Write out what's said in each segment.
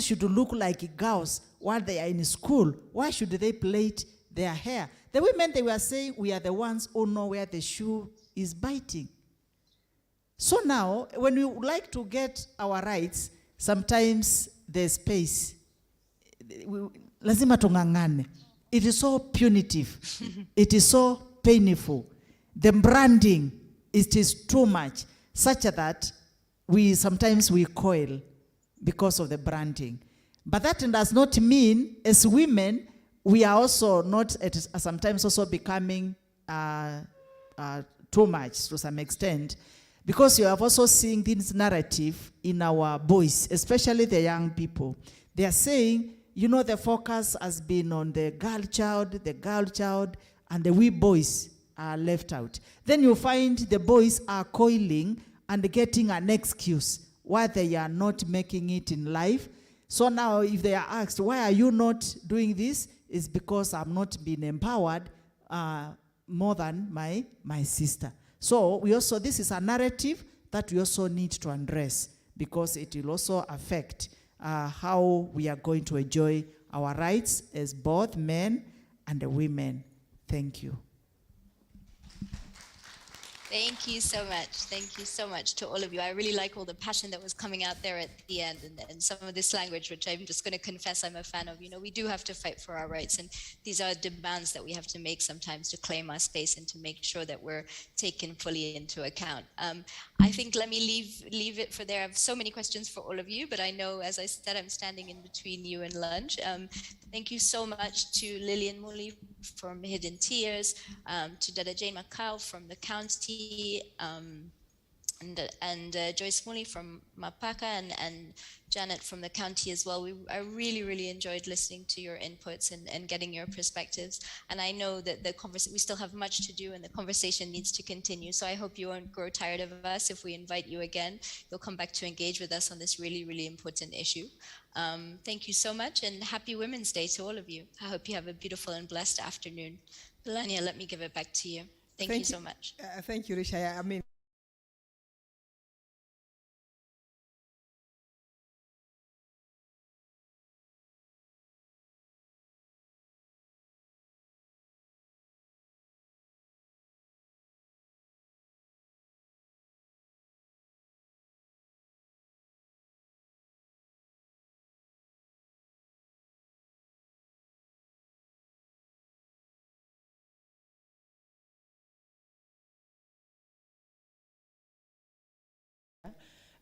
should look like girls while they are in school. Why should they plait their hair? The women, they were saying, we are the ones who know where the shoe is biting. So now, when we would like to get our rights, sometimes there's space. Lazima tungangane. It is so punitive. It is so painful. The branding, it is too much, such that sometimes we coil because of the branding. But that does not mean, as women, we are also not sometimes also becoming too much to some extent, because you have also seen this narrative in our boys, especially the young people. They are saying, the focus has been on the girl child, and the wee boys are left out. Then you find the boys are coiling and getting an excuse why they are not making it in life. So now if they are asked, why are you not doing this? It's because I'm not being empowered more than my sister. So this is a narrative that we also need to address, because it will also affect how we are going to enjoy our rights as both men and the women. Thank you. Thank you so much. Thank you so much to all of you. I really like all the passion that was coming out there at the end, and some of this language, which I'm just going to confess I'm a fan of. We do have to fight for our rights, and these are demands that we have to make sometimes to claim our space and to make sure that we're taken fully into account. I think let me leave it for there. I have so many questions for all of you, but I know, as I said, I'm standing in between you and lunch. Thank you so much to Lillian Muli from Hidden Tears, to Dada Jane Macau from the county, and Joyce Mooney from Mapaka, and Janet from the county as well. I really enjoyed listening to your inputs and getting your perspectives. And I know that we still have much to do, and the conversation needs to continue. So I hope you won't grow tired of us. If we invite you again, you'll come back to engage with us on this really important issue. Thank you so much, and happy Women's Day to all of you. I hope you have a beautiful and blessed afternoon. Melania, let me give it back to you. Thank you so much. Thank you, Risha. I mean,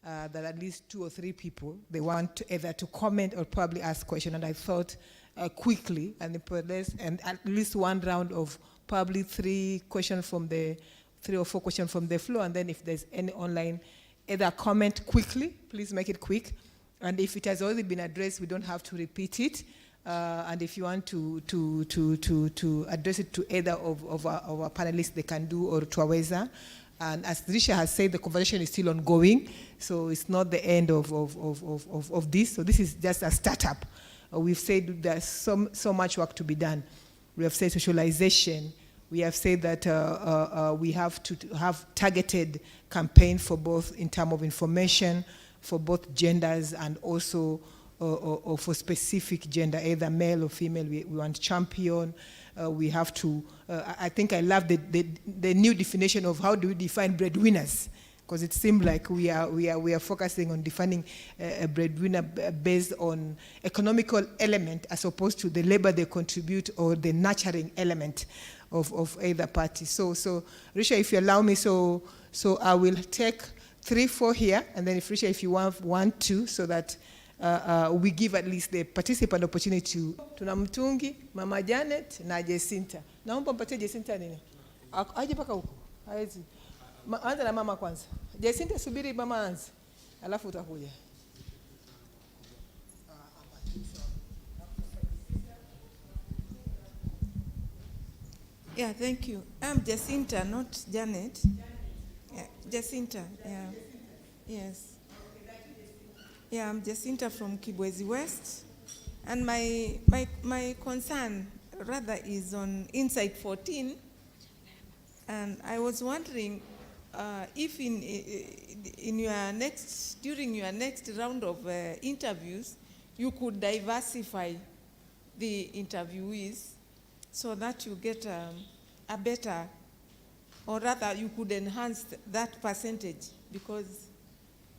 that at least 2 or 3 people, they want to either to comment or probably ask questions. And I thought quickly, and at least one round of probably 3 or 4 questions from the floor. And then if there's any online, either comment quickly, please make it quick. And if it has already been addressed, we don't have to repeat it. And if you want to address it to either of our panelists, they can do, or to Aweza. And as Risha has said, the conversation is still ongoing, so it's not the end of this. So this is just a startup. We've said there's so much work to be done. We have said socialization. We have said that we have to have targeted campaign for both, in terms of information, for both genders, and also or for specific gender, either male or female. We want champion. We have to, I think I love the new definition of how do we define breadwinners, because it seems like we are focusing on defining a breadwinner based on economical element as opposed to the labor they contribute or the nurturing element of either party. So Risha, if you allow me, so I will take 3, 4 here, and then if Risha, if you want 1, 2, so that we give at least the participant opportunity to. Tuna Mtungi, Mama Janet, na Jacinta. Naomba mpatie Jacinta nini? Aje paka huko. Haezi. Anza na mama kwanza. Jacinta, subiri mama anze. Alafu utakuja. Yeah, thank you. I'm Jacinta, not Janet. Yeah, Jacinta, yeah. Yes. Yeah, I'm Jacinta from Kibwezi West. And my concern rather is on Insight 14. And I was wondering if during your next round of interviews, you could diversify the interviewees so that you get a better, or rather you could enhance that percentage, because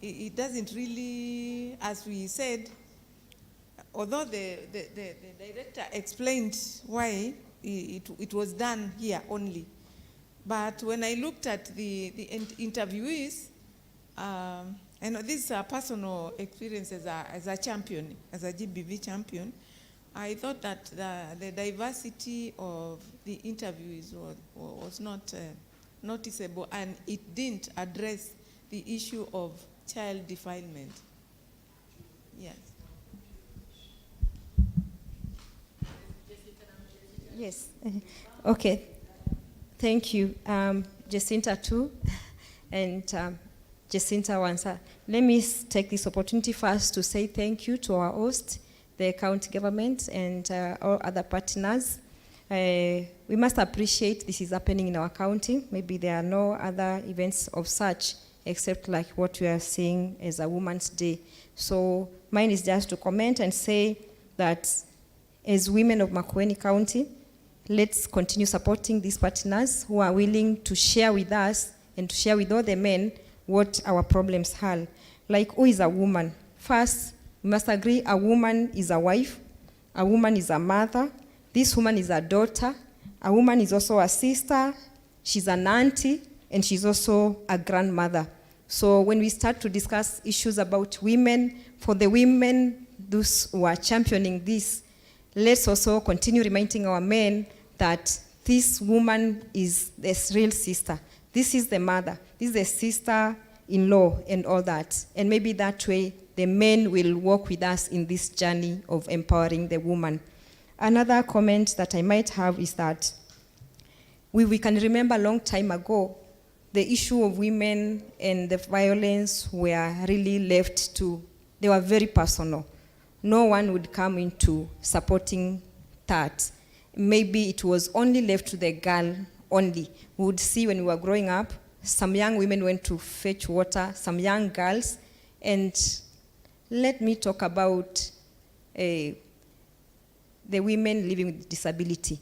it doesn't really, as we said, although the director explained why it was done here only, but when I looked at the interviewees, and this is a personal experience as a champion, as a GBV champion, I thought that the diversity of the interviewees was not noticeable, and it didn't address the issue of child defilement. Yes. Yes. Okay. Thank you, Jacinta too, and Jacinta Wansa. Let me take this opportunity first to say thank you to our host, the county government, and all other partners. We must appreciate this is happening in our county. Maybe there are no other events of such except like what we are seeing as a Women's Day. So mine is just to comment and say that as women of Makueni County, let's continue supporting these partners who are willing to share with us and to share with all the men what our problems are. Like, who is a woman? First, we must agree a woman is a wife, a woman is a mother, this woman is a daughter, a woman is also a sister, she's an auntie, and she's also a grandmother. So when we start to discuss issues about women, for the women, those who are championing this, let's also continue reminding our men that this woman is the real sister. This is the mother. This is the sister-in-law and all that. And maybe that way the men will work with us in this journey of empowering the woman. Another comment that I might have is that we can remember a long time ago, the issue of women and the violence were really left to, they were very personal. No one would come into supporting that. Maybe it was only left to the girl only. We would see when we were growing up, some young women went to fetch water, some young girls, and let me talk about the women living with disability.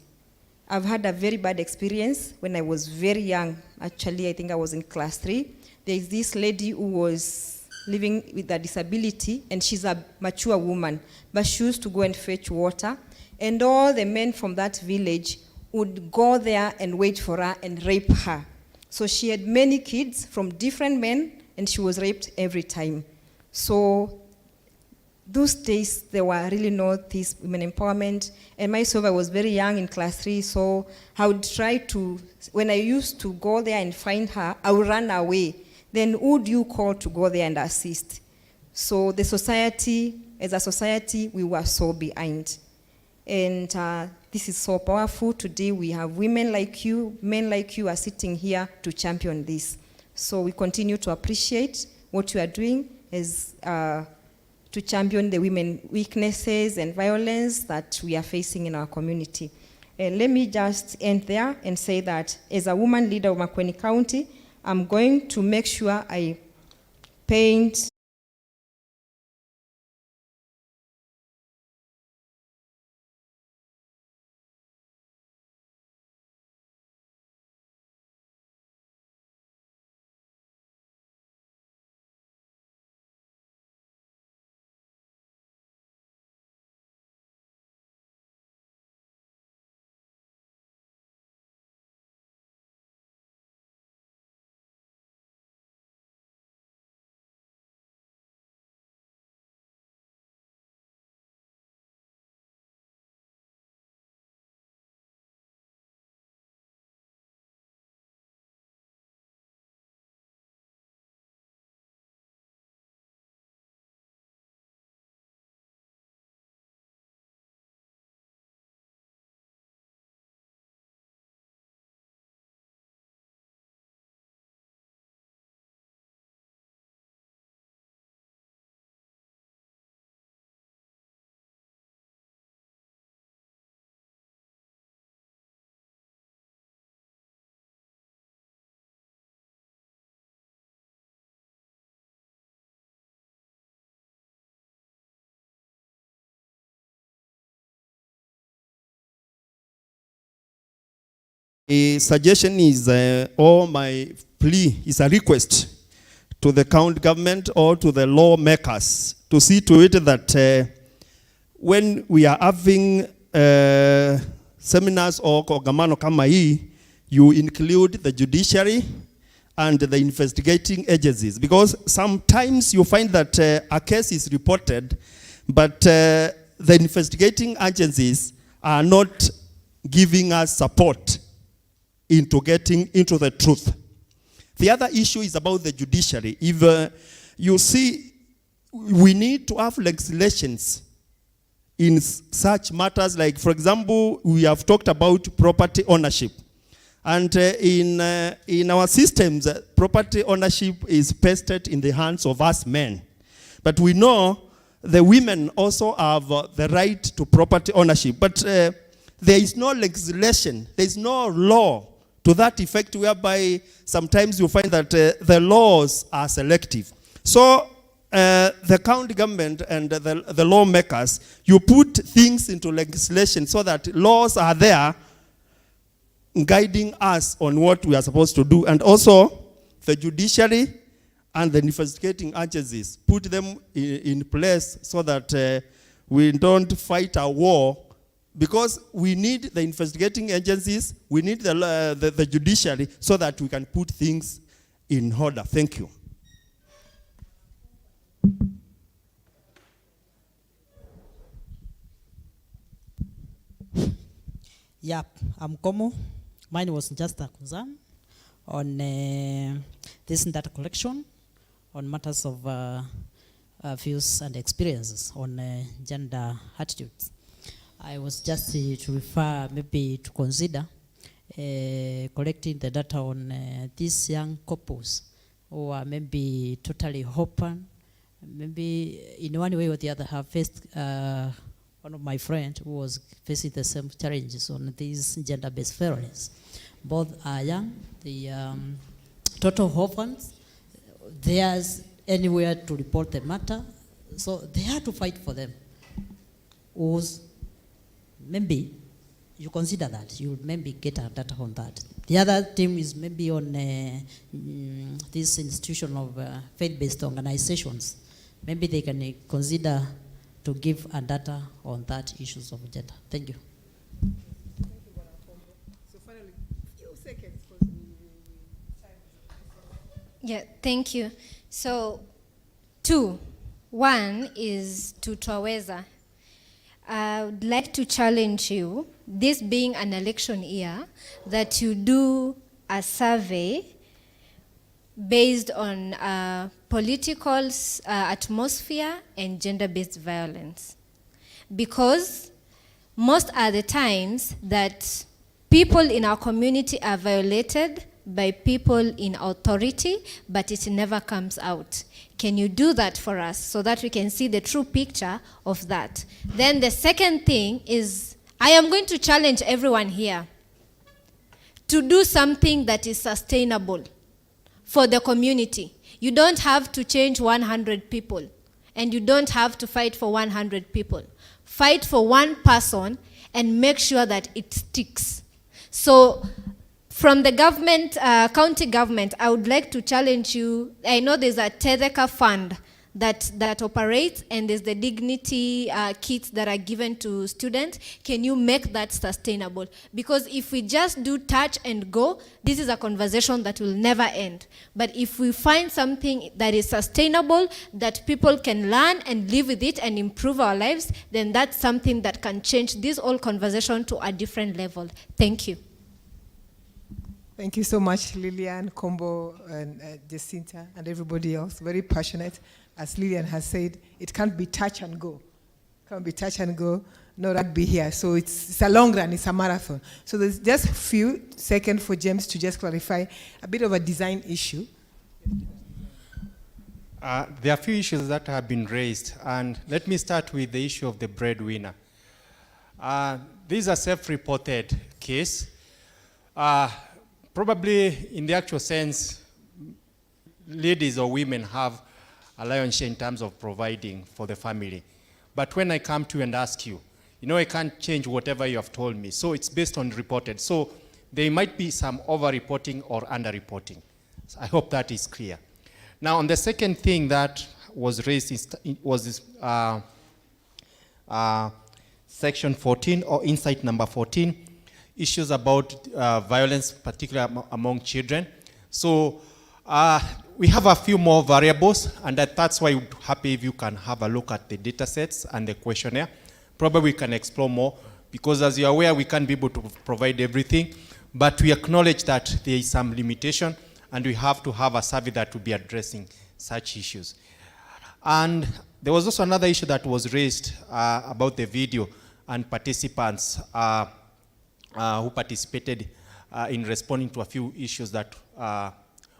I've had a very bad experience when I was very young. Actually, I think I was in class 3. There's this lady who was living with a disability, and she's a mature woman, but she used to go and fetch water, and all the men from that village would go there and wait for her and rape her. So she had many kids from different men, and she was raped every time. So those days, there were really not this women empowerment. And myself, I was very young in class 3, so I would try to, when I used to go there and find her, I would run away. Then who do you call to go there and assist? So the society, as a society, we were so behind. And this is so powerful. Today we have women like you, men like you are sitting here to champion this. So we continue to appreciate what you are doing as to champion the women weaknesses and violence that we are facing in our community. Let me just end there and say that as a woman leader of Makueni County, I'm going to make sure I paint suggestion is, or my plea is a request to the county government or to the lawmakers to see to it that when we are having seminars or kongamano kama hii, you include the judiciary and the investigating agencies, because sometimes you find that a case is reported, but the investigating agencies are not giving us support into getting into the truth. The other issue is about the judiciary. If you see, we need to have legislations in such matters, like, for example, we have talked about property ownership. And in our systems, property ownership is vested in the hands of us men. But we know the women also have the right to property ownership. But there is no legislation, there is no law to that effect, whereby sometimes you find that the laws are selective. So the county government and the lawmakers, you put things into legislation so that laws are there guiding us on what we are supposed to do. And also the judiciary and the investigating agencies, put them in place so that we don't fight a war, because we need the investigating agencies, we need the judiciary so that we can put things in order. Thank you. Yep, I'm Komo. Mine was just a concern on this data collection on matters of views and experiences on gender attitudes. I was just to refer, maybe to consider collecting the data on these young couples who are maybe totally open, maybe in one way or the other have faced one of my friends who was facing the same challenges on these gender-based violence. Both are young, the total orphans, there's anywhere to report the matter, so they have to fight for them. Maybe you consider that, you maybe get a data on that. The other thing is maybe on this institution of faith-based organizations. Maybe they can consider to give a data on that issues of gender. Thank you. So finally, few seconds. Yeah, thank you. So, 2. One is to Twaweza. I would like to challenge you, this being an election year, that you do a survey based on political atmosphere and gender-based violence. Because most are the times that people in our community are violated by people in authority, but it never comes out. Can you do that for us so that we can see the true picture of that? Then the second thing is, I am going to challenge everyone here to do something that is sustainable for the community. You don't have to change 100 people, and you don't have to fight for 100 people. Fight for one person and make sure that it sticks. So from the government, county government, I would like to challenge you. I know there's a Tetheka fund that operates, and there's the dignity kits that are given to students. Can you make that sustainable? Because if we just do touch and go, this is a conversation that will never end. But if we find something that is sustainable, that people can learn and live with it and improve our lives, then that's something that can change this whole conversation to a different level. Thank you. Thank you so much, Lillian, Kombo, and Jacinta, and everybody else. Very passionate. As Lillian has said, it can't be touch and go. Can't be touch and go, no rugby here. So it's a long run, it's a marathon. So there's just a few seconds for James to just clarify a bit of a design issue. There are a few issues that have been raised, and let me start with the issue of the breadwinner. This is a self-reported case. Probably in the actual sense, ladies or women have a lion's share in terms of providing for the family. But when I come to you and ask you, I can't change whatever you have told me. So it's based on reported. So there might be some over-reporting or under-reporting. So I hope that is clear. Now, on the second thing that was raised was this section 14 or insight number 14, issues about violence, particularly among children. So we have a few more variables, and that's why we're happy if you can have a look at the data sets and the questionnaire. Probably we can explore more, because as you're aware, we can't be able to provide everything, but we acknowledge that there is some limitation, and we have to have a survey that will be addressing such issues. And there was also another issue that was raised about the video and participants who participated in responding to a few issues that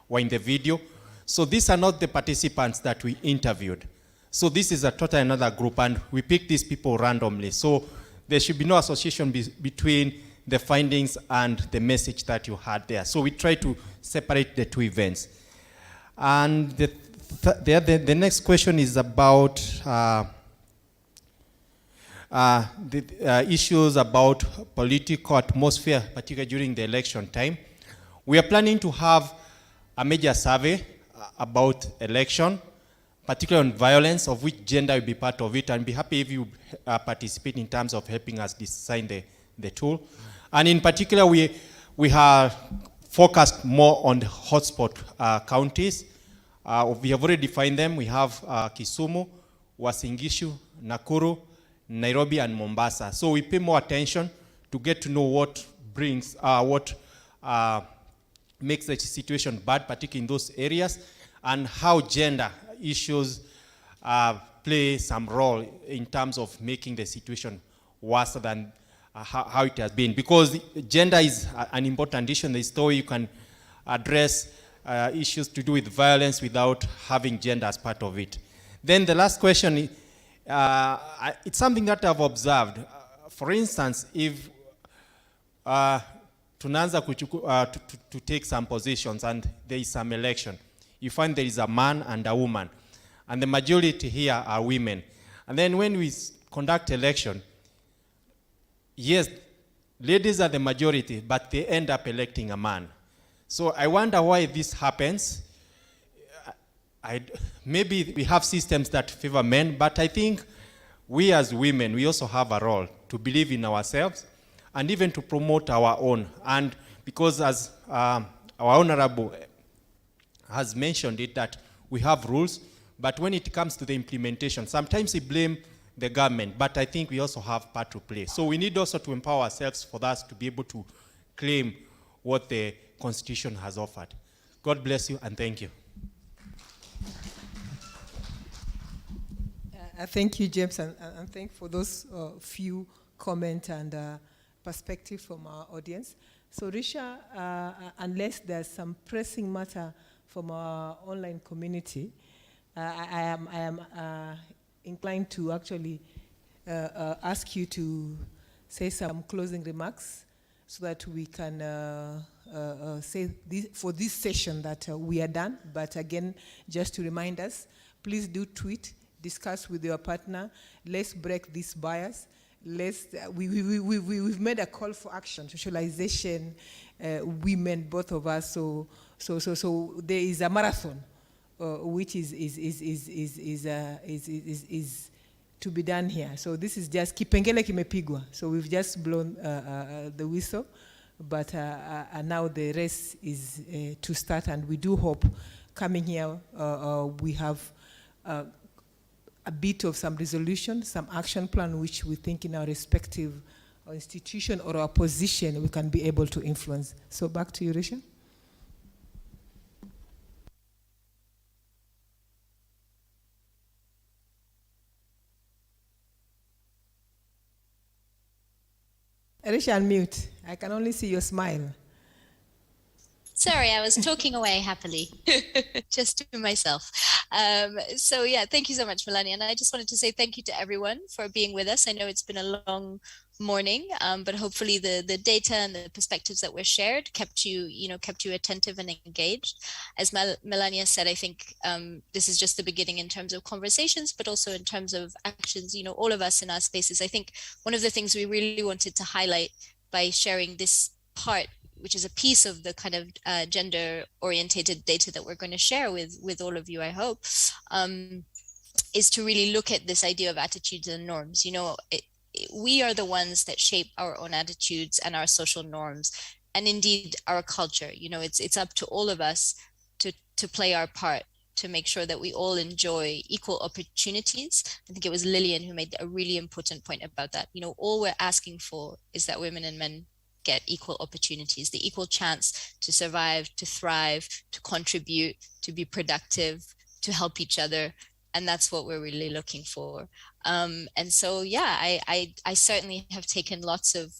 were in the video. So these are not the participants that we interviewed. So this is a total another group, and we picked these people randomly. So there should be no association between the findings and the message that you had there. So we try to separate the two events. And the next question is about the issues about political atmosphere, particularly during the election time. We are planning to have a major survey about election, particularly on violence, of which gender will be part of it, and be happy if you participate in terms of helping us design the tool. And in particular, we have focused more on the hotspot counties. We have already defined them. We have Kisumu, Uasin Gishu, Nakuru, Nairobi, and Mombasa. So we pay more attention to get to know what brings, makes the situation bad, particularly in those areas, and how gender issues play some role in terms of making the situation worse than how it has been. Because gender is an important issue in the story. You can address issues to do with violence without having gender as part of it. Then the last question, it's something that I've observed. For instance, if tunaanza to take some positions and there is some election, you find there is a man and a woman, and the majority here are women. And then when we conduct election, yes, ladies are the majority, but they end up electing a man. So I wonder why this happens. Maybe we have systems that favor men, but I think we as women, we also have a role to believe in ourselves and even to promote our own. And because as our Honorable has mentioned it, that we have rules, but when it comes to the implementation, sometimes we blame the government, but I think we also have part to play. So we need also to empower ourselves for us to be able to claim what the Constitution has offered. God bless you, and thank you. Thank you, James, and thank for those few comments and perspective from our audience. So, Risha, unless there's some pressing matter from our online community, I am inclined to actually ask you to say some closing remarks so that we can say for this session that we are done. But again, just to remind us, please do tweet, discuss with your partner. Let's break this bias. We've made a call for action, socialization, women, both of us. So there is a marathon which is to be done here. So this is just kipengele kimepigwa. So we've just blown the whistle, but now the race is to start, and we do hope coming here we have a bit of some resolution, some action plan, which we think in our respective institution or our position we can be able to influence. So back to you, Risha. Risha, unmute. I can only see your smile. Sorry, I was talking away happily, just to myself. So yeah, thank you so much, Melania. And I just wanted to say thank you to everyone for being with us. I know it's been a long morning, but hopefully the data and the perspectives that were shared kept you attentive and engaged. As Melania said, I think this is just the beginning in terms of conversations, but also in terms of actions. You know, all of us in our spaces. I think one of the things we really wanted to highlight by sharing this part which is a piece of the kind of gender orientated data that we're going to share with all of you, I hope, is to really look at this idea of attitudes and norms. You know, we are the ones that shape our own attitudes and our social norms, and indeed our culture. You know, it's up to all of us to play our part, to make sure that we all enjoy equal opportunities. I think it was Lillian who made a really important point about that. You know, all we're asking for is that women and men get equal opportunities, the equal chance to survive, to thrive, to contribute, to be productive, to help each other. And that's what we're really looking for. And so, yeah, I certainly have taken lots of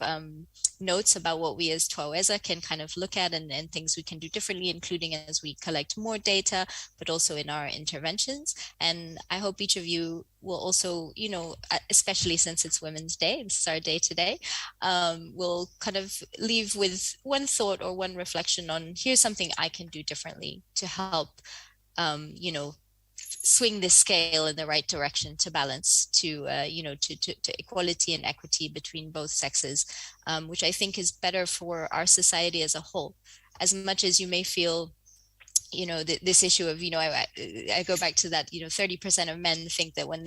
notes about what we as Twaweza can kind of look at and things we can do differently, including as we collect more data, but also in our interventions. And I hope each of you will also, you know, especially since it's Women's Day, this is our day today, will kind of leave with one thought or one reflection on, here's something I can do differently to help, you know, swing this scale in the right direction to balance, to you know, to equality and equity between both sexes, which I think is better for our society as a whole. As much as you may feel, you know, this issue of, you know, I go back to that, you know, 30% of men think that when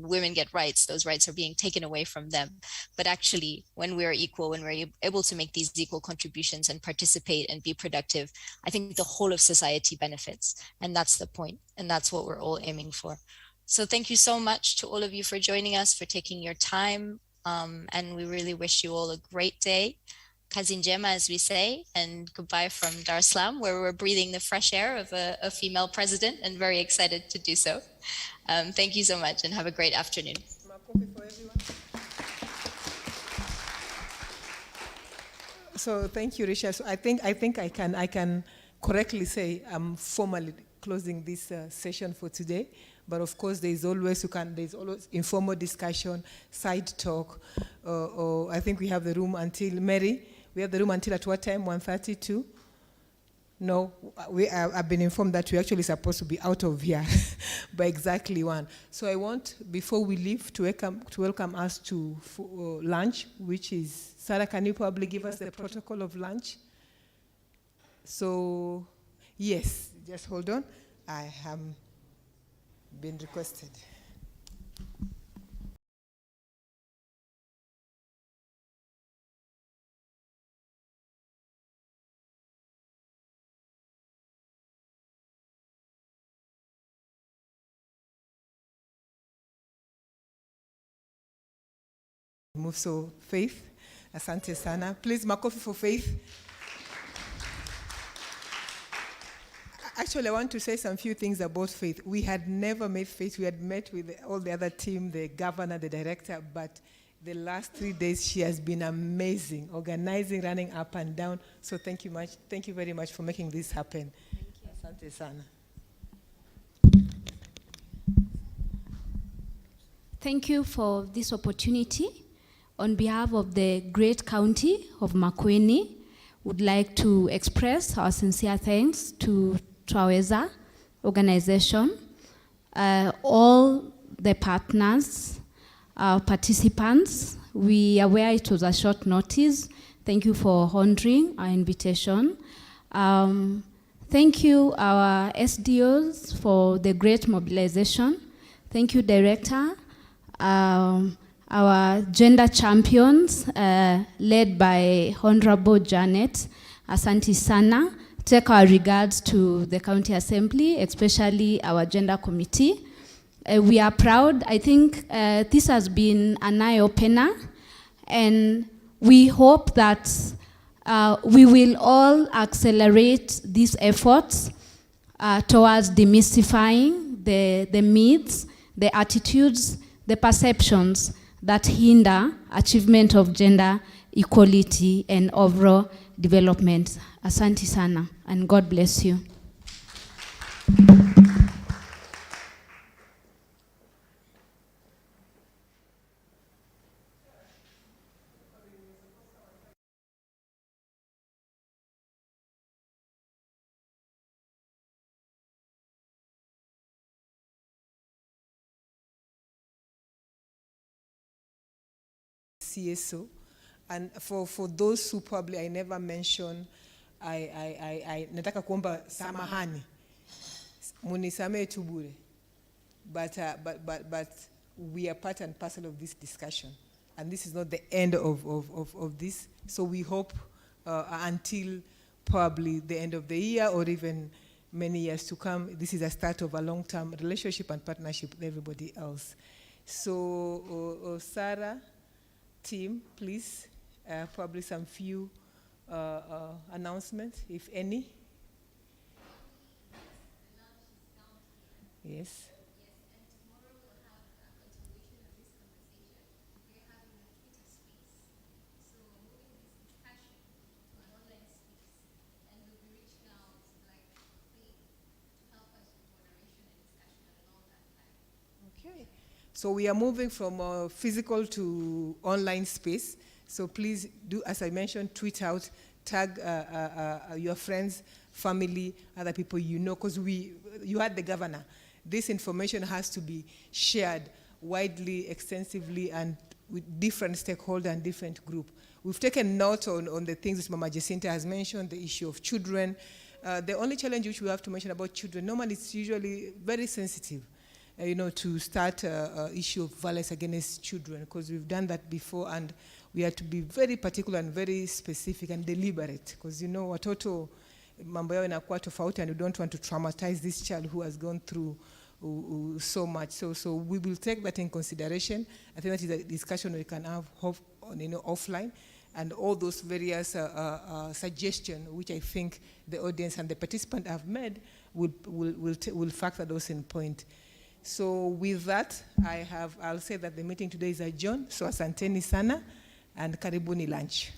women get rights, those rights are being taken away from them. But actually, when we're equal, when we're able to make these equal contributions and participate and be productive, I think the whole of society benefits. And that's the point. And that's what we're all aiming for. So thank you so much to all of you for joining us, for taking your time. And we really wish you all a great day. Kazi njema, as we say, and goodbye from Dar es Salaam, where we're breathing the fresh air of a female president, and very excited to do so. Thank you so much, and have a great afternoon. So thank you, Risha. So I think I can correctly say I'm formally closing this session for today. But of course, there's always informal discussion, side talk. Or I think we have the room until Mary. We have the room until at what time? 1:32? No, I've been informed that we're actually supposed to be out of here by exactly 1. So I want, before we leave, to welcome us to lunch, which is, Sarah, can you probably give us the protocol of lunch? So, yes, just hold on. I have been requested. Move so, Faith, asante sana. Please, makofi for Faith. Actually, I want to say some few things about Faith. We had never met Faith. We had met with all the other team, the governor, the director, but the last 3 days she has been amazing, organizing, running up and down. So thank you much. Thank you very much for making this happen. Thank you. Asante sana. Thank you for this opportunity. On behalf of the great county of Makueni, would like to express our sincere thanks to Twaweza organization, all the partners, our participants. We are aware it was a short notice. Thank you for honoring our invitation. Thank you, our SDOs, for the great mobilization. Thank you, Director. Our gender champions, led by Honorable Janet, asante sana. Take our regards to the County Assembly, especially our gender committee. We are proud. I think this has been an eye-opener, and we hope that we will all accelerate these efforts towards demystifying the myths, the attitudes, the perceptions that hinder achievement of gender equality and overall development. Asante sana, and God bless you. CSO, And for those who probably I never mentioned, I nataka kuomba samahani. Munisamee tu bure. But we are part and parcel of this discussion. And this is not the end of this. So we hope until probably the end of the year or even many years to come, this is a start of a long-term relationship and partnership with everybody else. So Sarah, team, please, probably some few announcements, if any. Yes. Okay. So we are moving from physical to online space. So please do, as I mentioned, tweet out, tag your friends, family, other people you know, because you had the governor. This information has to be shared widely, extensively, and with different stakeholders and different groups. We've taken note on the things that Mama Jacinta has mentioned, the issue of children. The only challenge which we have to mention about children, normally it's usually very sensitive, to start an issue of violence against children, because we've done that before, and we have to be very particular and very specific and deliberate, because watoto mambo yao inakuwa tofauti, and we don't want to traumatize this child who has gone through so much. So we will take that in consideration. I think that is a discussion we can have offline, and all those various suggestions which I think the audience and the participant have made will factor those in point. So with that, I'll say that the meeting today is adjourned. So asanteni sana and karibuni lunch.